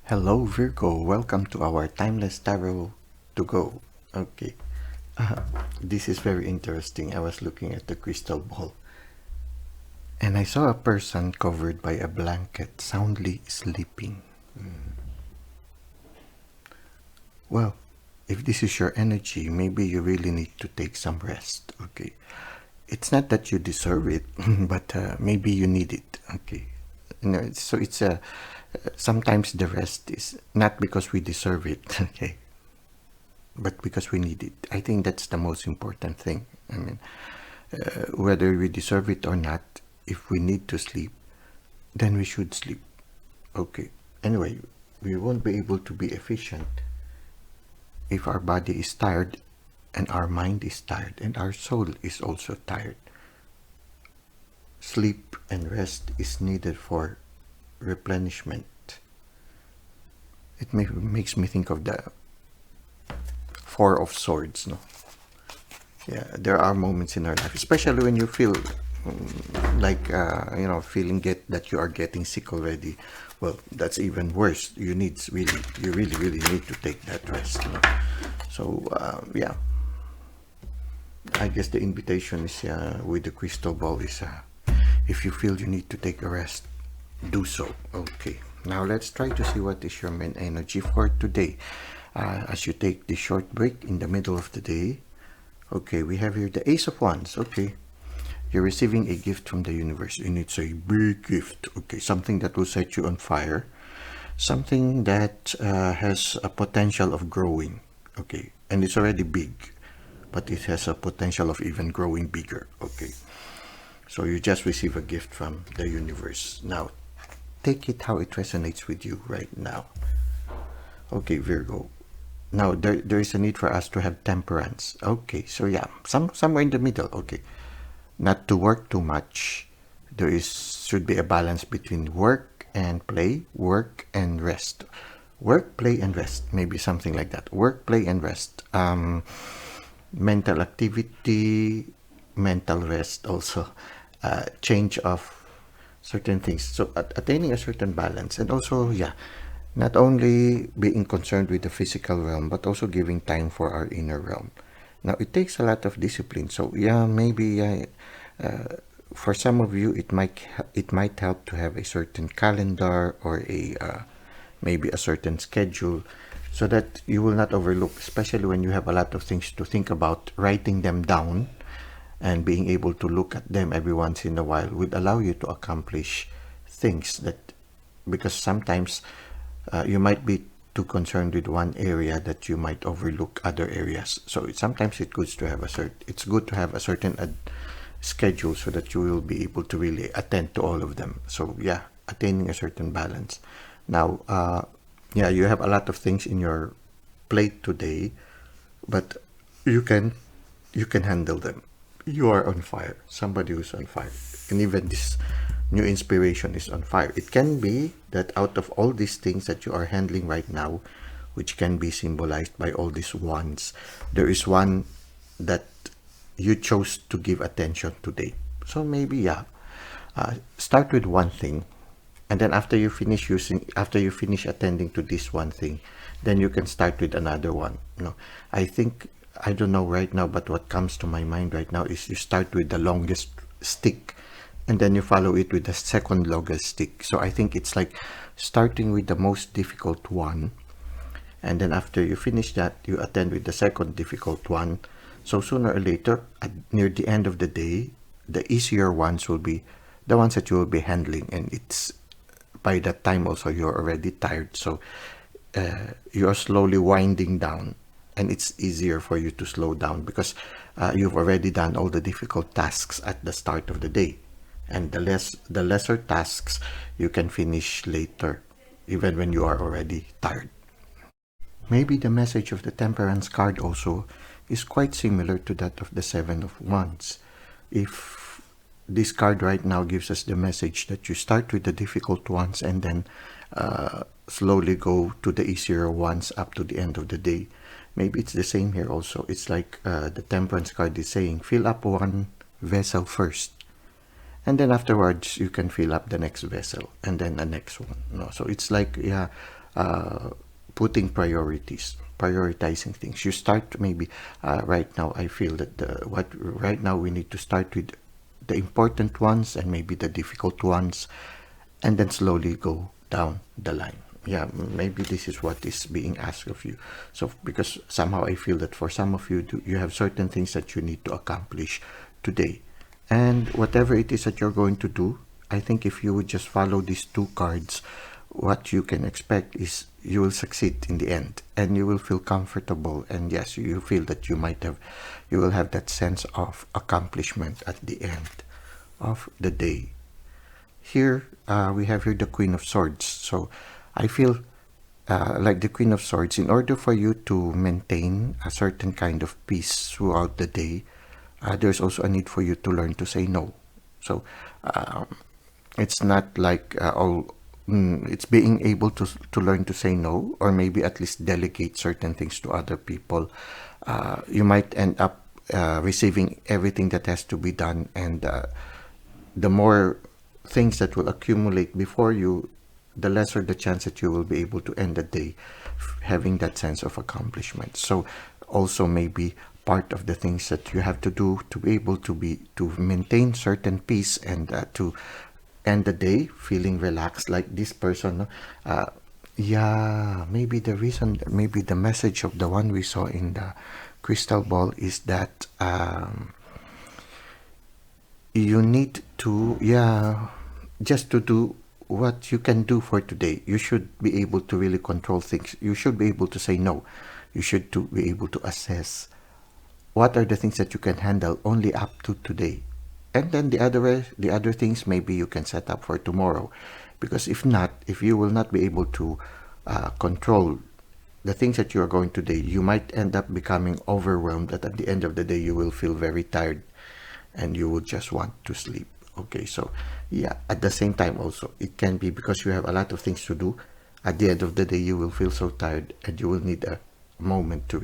Hello Virgo, welcome to our Timeless Tarot to go. Okay, this is very interesting. I was looking at the crystal ball and I saw a person covered by a blanket soundly sleeping. Well, if this is your energy, maybe you really need to take some rest. Okay, it's not that you deserve it, but maybe you need it. Okay, so it's a sometimes the rest is not because we deserve it. Okay, but because we need it. I think that's the most important thing. I mean, whether we deserve it or not, if we need to sleep, then we should sleep. Okay. Anyway, we won't be able to be efficient if our body is tired and our mind is tired and our soul is also tired. Sleep and rest is needed for replenishment. It makes me think of the Four of Swords, no? Yeah, there are moments in our life, especially when you feel like feeling that you are getting sick already. Well, that's even worse. You really need to take that rest. So yeah, I guess the invitation is with the crystal ball is if you feel you need to take a rest, do so. Okay, now let's try to see what is your main energy for today. As you take this short break in the middle of the day. Okay, we have here the Ace of Wands. Okay, you're receiving a gift from the universe, and it's a big gift. Okay, something that will set you on fire, something that has a potential of growing. Okay, and it's already big, but it has a potential of even growing bigger. Okay, so you just receive a gift from the universe. Now, take it how it resonates with you right now. Okay, Virgo. Now there is a need for us to have temperance. Okay, so yeah, somewhere in the middle. Okay, not to work too much. Should be a balance between work and play, work and rest, work, play and rest. Maybe something like that. Work, play and rest. Mental activity, mental rest also. Change of certain things. So attaining a certain balance, and also yeah, not only being concerned with the physical realm, but also giving time for our inner realm. Now, it takes a lot of discipline. So, yeah, maybe for some of you, it might help to have a certain calendar or maybe a certain schedule, so that you will not overlook, especially when you have a lot of things to think about. Writing them down and being able to look at them every once in a while would allow you to accomplish things that, because sometimes you might be too concerned with one area that you might overlook other areas. So sometimes it's good to have a certain schedule so that you will be able to really attend to all of them. So yeah, attaining a certain balance. Now, yeah, you have a lot of things in your plate today, but you can handle them. You are on fire. Somebody who's on fire, and even this new inspiration is on fire. It can be that out of all these things that you are handling right now, which can be symbolized by all these wands, there is one that you chose to give attention today. So maybe yeah, start with one thing, and then after you finish attending to this one thing, then you can start with another one. I don't know right now, but what comes to my mind right now is you start with the longest stick, and then you follow it with the second longest stick. So I think it's like starting with the most difficult one, and then after you finish that, you attend with the second difficult one. So sooner or later, near the end of the day, the easier ones will be the ones that you will be handling, and it's by that time also you're already tired. So you're slowly winding down, and it's easier for you to slow down because you've already done all the difficult tasks at the start of the day, and the lesser tasks you can finish later, even when you are already tired. Maybe the message of the Temperance card also is quite similar to that of the Seven of Wands. If this card right now gives us the message that you start with the difficult ones and then slowly go to the easier ones up to the end of the day. Maybe it's the same here also. It's like the Temperance card is saying, fill up one vessel first, and then afterwards you can fill up the next vessel and then the next one. So it's like, yeah, uh, putting prioritizing things. You start maybe right now. I feel that what right now we need to start with the important ones and maybe the difficult ones, and then slowly go down the line. Yeah, maybe this is what is being asked of you. So because somehow I feel that for some of you, you have certain things that you need to accomplish today, and whatever it is that you're going to do, I think if you would just follow these two cards, what you can expect is you will succeed in the end, and you will feel comfortable, and yes, you feel that you will have that sense of accomplishment at the end of the day. Here we have here the Queen of Swords. So I feel like the Queen of Swords, in order for you to maintain a certain kind of peace throughout the day, there's also a need for you to learn to say no. So it's not like it's being able to learn to say no, or maybe at least delegate certain things to other people. You might end up receiving everything that has to be done, and the more things that will accumulate before you, the lesser the chance that you will be able to end the day having that sense of accomplishment. So also maybe part of the things that you have to do to be able to maintain certain peace, and to end the day feeling relaxed, like this person. No? Yeah, maybe the reason, maybe the message of the one we saw in the crystal ball is that you need to, yeah, just to do what you can do for today. You should be able to really control things. You should be able to say no. You should to be able to assess what are the things that you can handle only up to today, and then the other things maybe you can set up for tomorrow. Because if not, if you will not be able to control the things that you are going to do, you might end up becoming overwhelmed, that at the end of the day you will feel very tired and you would just want to sleep. Okay, so yeah, at the same time also, it can be because you have a lot of things to do. At the end of the day, you will feel so tired and you will need a moment to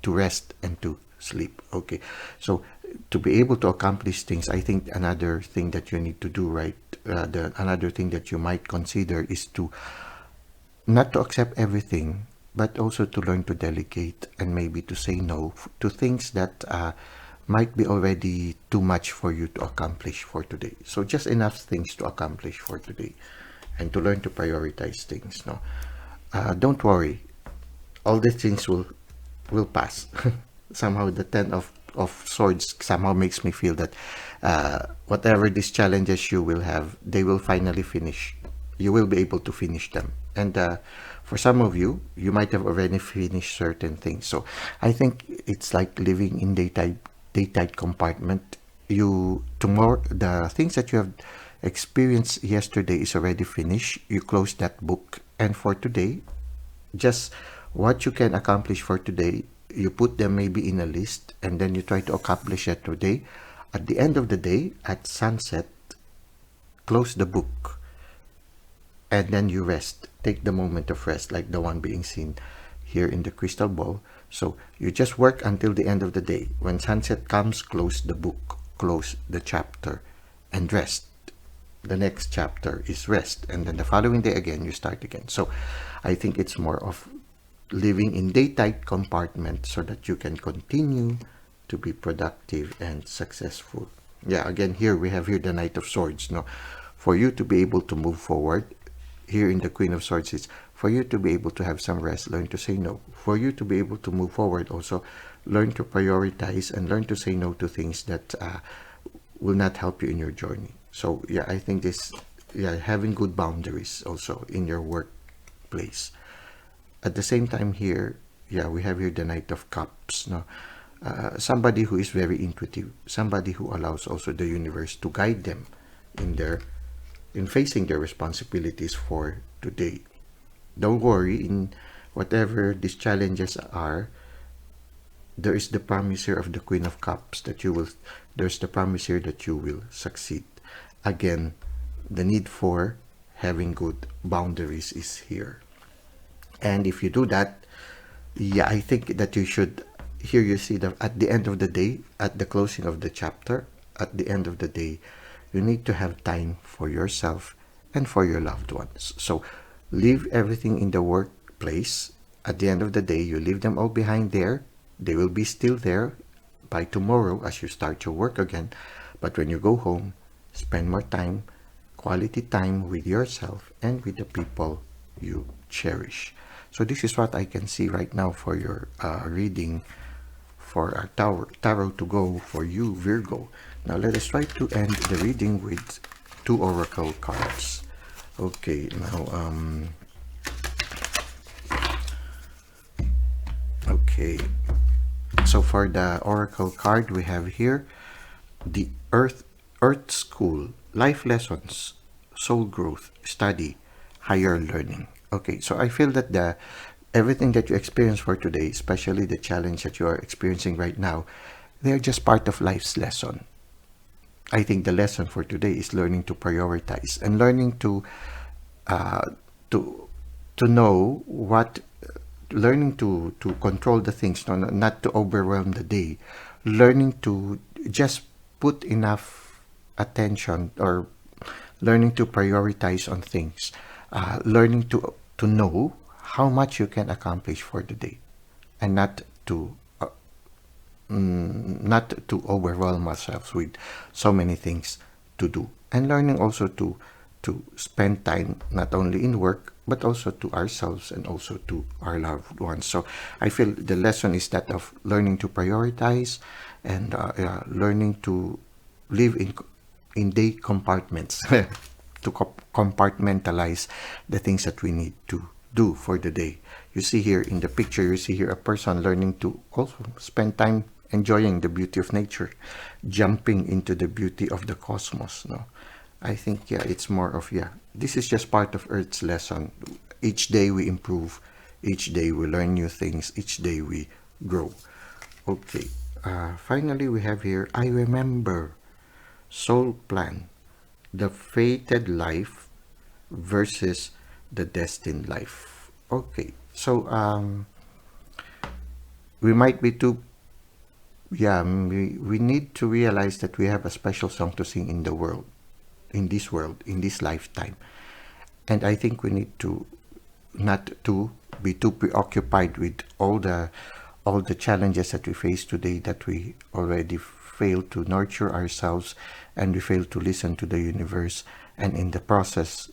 rest and to sleep. Okay, so to be able to accomplish things, I think another thing that you need to do, right, another thing that you might consider is to not to accept everything, but also to learn to delegate and maybe to say no to things that might be already too much for you to accomplish for today. So just enough things to accomplish for today, and to learn to prioritize things. No, don't worry, all these things will pass. Somehow the of swords somehow makes me feel that whatever these challenges you will have, they will finally finish. You will be able to finish them, and for some of you, you might have already finished certain things. So I think it's like living in daytime compartment. You tomorrow, the things that you have experienced yesterday is already finished. You close that book, and for today, just what you can accomplish for today, you put them maybe in a list, and then you try to accomplish it today. At the end of the day, at sunset, close the book, and then you rest. Take the moment of rest, like the one being seen here in the crystal ball. So you just work until the end of the day. When sunset comes, close the book, close the chapter, and rest. The next chapter is rest, and then the following day again, you start again. So I think it's more of living in daytime compartment so that you can continue to be productive and successful. Yeah, again, here we have here the Knight of Swords. No, for you to be able to move forward, here in the Queen of Swords, is for you to be able to have some rest, learn to say no. For you to be able to move forward, also learn to prioritize and learn to say no to things that will not help you in your journey. So yeah, I think this, yeah, having good boundaries also in your workplace. At the same time here, yeah, we have here the Knight of Cups. No, somebody who is very intuitive, somebody who allows also the universe to guide them in facing their responsibilities for today. Don't worry, in whatever these challenges are, there is the promise here of the Queen of Cups that there's the promise here that you will succeed. Again, the need for having good boundaries is here. And if you do that, yeah, I think that you should, here you see that at the end of the day, at the closing of the chapter, at the end of the day, you need to have time for yourself and for your loved ones. So Leave everything in the workplace. At the end of the day, you leave them all behind there. They will be still there by tomorrow as you start your work again. But when you go home, spend more time, quality time with yourself and with the people you cherish. So this is what I can see right now for your reading for our tarot to go for you, Virgo. Now let us try to end the reading with 2 oracle cards. Okay, now okay. So for the oracle card we have here the Earth School, life lessons, soul growth, study, higher learning. Okay, so I feel that the everything that you experience for today, especially the challenge that you are experiencing right now, they're just part of life's lesson. I think the lesson for today is learning to prioritize and learning uh, to to know what, learning to control the things, no, not to overwhelm the day, learning to just put enough attention, or learning to prioritize on things, learning to know how much you can accomplish for the day, and not to overwhelm ourselves with so many things to do, and learning also to spend time not only in work but also to ourselves and also to our loved ones. So I feel the lesson is that of learning to prioritize and learning to live in day compartments to compartmentalize the things that we need to do for the day. You see here in the picture, you see here a person learning to also spend time enjoying the beauty of nature, jumping into the beauty of the cosmos. No, I think, yeah, it's more of, yeah, this is just part of Earth's lesson. Each day we improve, each day we learn new things, each day we grow. Okay, finally we have here, I remember, soul plan, the fated life versus the destined life. Okay, so we might be too, yeah, we need to realize that we have a special song to sing in the world, in this lifetime. And I think we need to not to be too preoccupied with all the challenges that we face today, that we already fail to nurture ourselves and we fail to listen to the universe, and in the process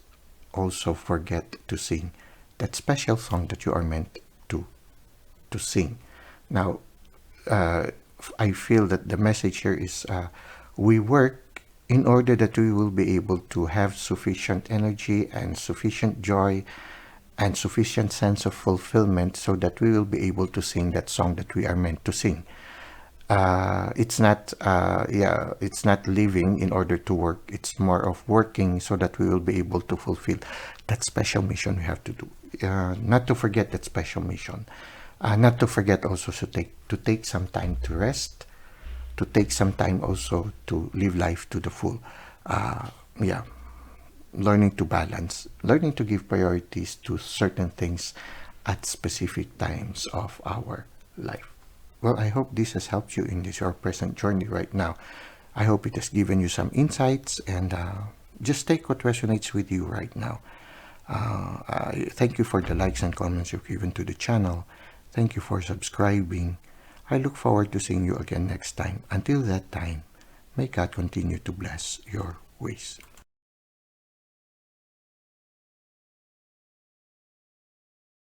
also forget to sing that special song that you are meant to sing. Now, I feel that the message here is we work in order that we will be able to have sufficient energy and sufficient joy and sufficient sense of fulfillment so that we will be able to sing that song that we are meant to sing. It's not it's not living in order to work. It's more of working so that we will be able to fulfill that special mission we have to do. Not to forget that special mission. Not to forget also to take some time to rest, to take some time also to live life to the full. Yeah, learning to balance, learning to give priorities to certain things at specific times of our life. Well, I hope this has helped you in this your present journey right now. I hope it has given you some insights, and just take what resonates with you right now. I thank you for the likes and comments you've given to the channel. Thank you for subscribing. I look forward to seeing you again next time. Until that time, may God continue to bless your ways.